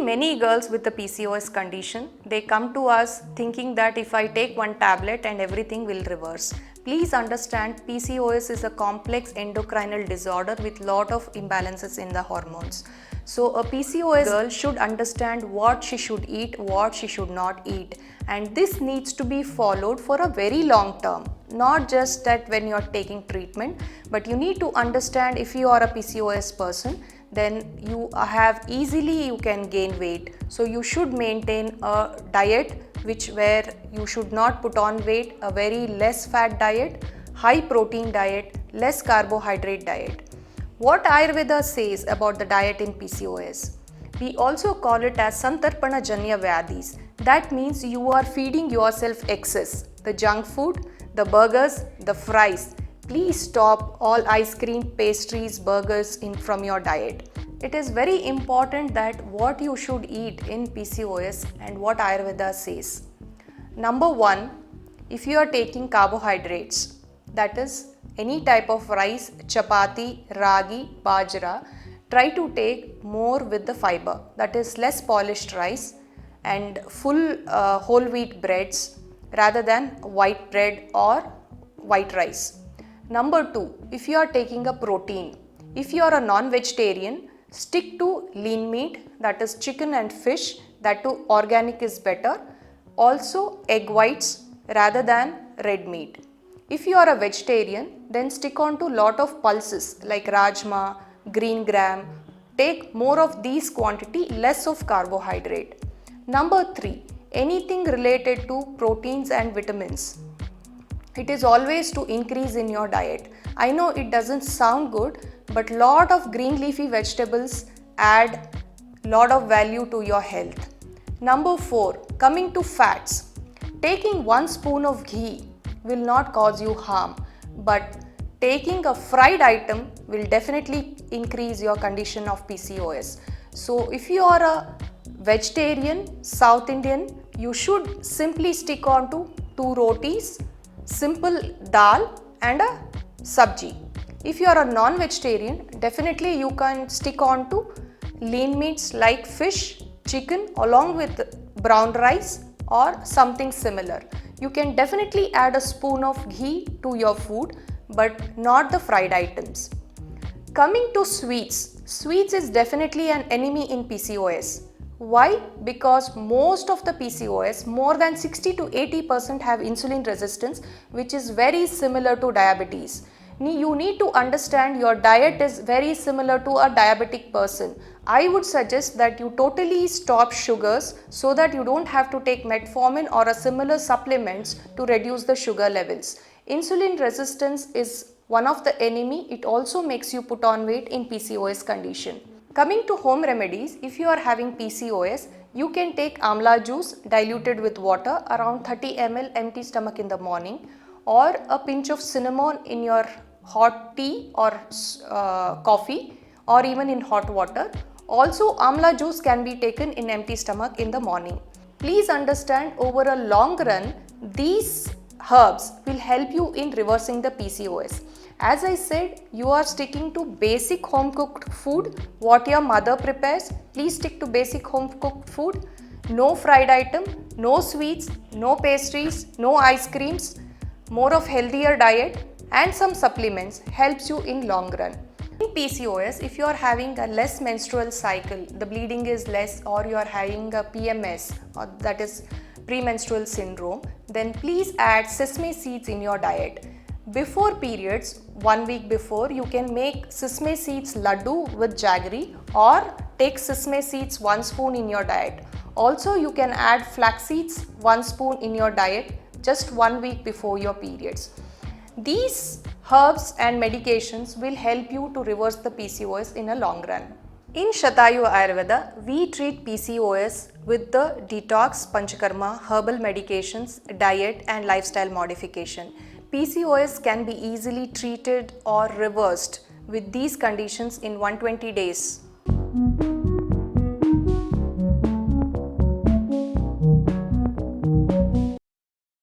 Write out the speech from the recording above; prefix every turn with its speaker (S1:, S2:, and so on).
S1: many girls with the PCOS condition. They come to us thinking that if I take one tablet and everything will reverse. Please understand, PCOS is a complex endocrinal disorder with lot of imbalances in the hormones. So a PCOS girl should understand what she should eat, what she should not eat, and this needs to be followed for a very long term. Not just that when you are taking treatment, but you need to understand if you are a PCOS person, then you can gain weight. So you should maintain a diet where you should not put on weight, a very less fat diet, high protein diet, less carbohydrate diet. What Ayurveda says about the diet in PCOS? We also call it as Santarpana Janya Vyadhis. That means you are feeding yourself excess. The junk food, the burgers, the fries. Please stop all ice cream, pastries, burgers from your diet. It is very important that what you should eat in PCOS and what Ayurveda says. Number 1, if you are taking carbohydrates, that is any type of rice, chapati, ragi, bajra, try to take more with the fiber, that is less polished rice and full whole wheat breads rather than white bread or white rice. Number 2, if you are taking a protein, if you are a non-vegetarian, stick to lean meat, that is chicken and fish, that too organic is better. Also egg whites rather than red meat. If you are a vegetarian, then stick on to lot of pulses like rajma, green gram. Take more of these quantity, less of carbohydrate. Number 3, anything related to proteins and vitamins. It is always to increase in your diet. I know it doesn't sound good, but lot of green leafy vegetables add lot of value to your health. Number 4, coming to fats. Taking 1 spoon of ghee will not cause you harm, but taking a fried item will definitely increase your condition of PCOS. So if you are a vegetarian, South Indian, you should simply stick on to 2 rotis, simple dal and a sabji. If you are a non-vegetarian, definitely you can stick on to lean meats like fish, chicken along with brown rice or something similar. You can definitely add a spoon of ghee to your food, but not the fried items. Coming to sweets. Sweets is definitely an enemy in PCOS. Why? Because most of the PCOS, more than 60 to 80% have insulin resistance, which is very similar to diabetes. You need to understand your diet is very similar to a diabetic person. I would suggest that you totally stop sugars so that you don't have to take metformin or a similar supplements to reduce the sugar levels. Insulin resistance is one of the enemy. It also makes you put on weight in PCOS condition. Coming to home remedies, if you are having PCOS, you can take amla juice diluted with water around 30 ml empty stomach in the morning, or a pinch of cinnamon in your hot tea or coffee, or even in hot water. Also, amla juice can be taken in empty stomach in the morning. Please understand, over a long run, these herbs will help you in reversing the PCOS. As I said, you are sticking to basic home cooked food, what your mother prepares. Please stick to basic home cooked food. No fried item, no sweets, no pastries, no ice creams. More of healthier diet and some supplements helps you in long run. In PCOS, if you are having a less menstrual cycle, the bleeding is less, or you are having a PMS, or that is premenstrual syndrome, then please add sesame seeds in your diet. Before periods, 1 week before, you can make sesame seeds laddu with jaggery, or take sesame seeds 1 spoon in your diet. Also, you can add flax seeds 1 spoon in your diet just 1 week before your periods. These herbs and medications will help you to reverse the PCOS in a long run. In Shatayu Ayurveda, we treat PCOS with the detox, panchakarma, herbal medications, diet and lifestyle modification. PCOS can be easily treated or reversed with these conditions in 120 days.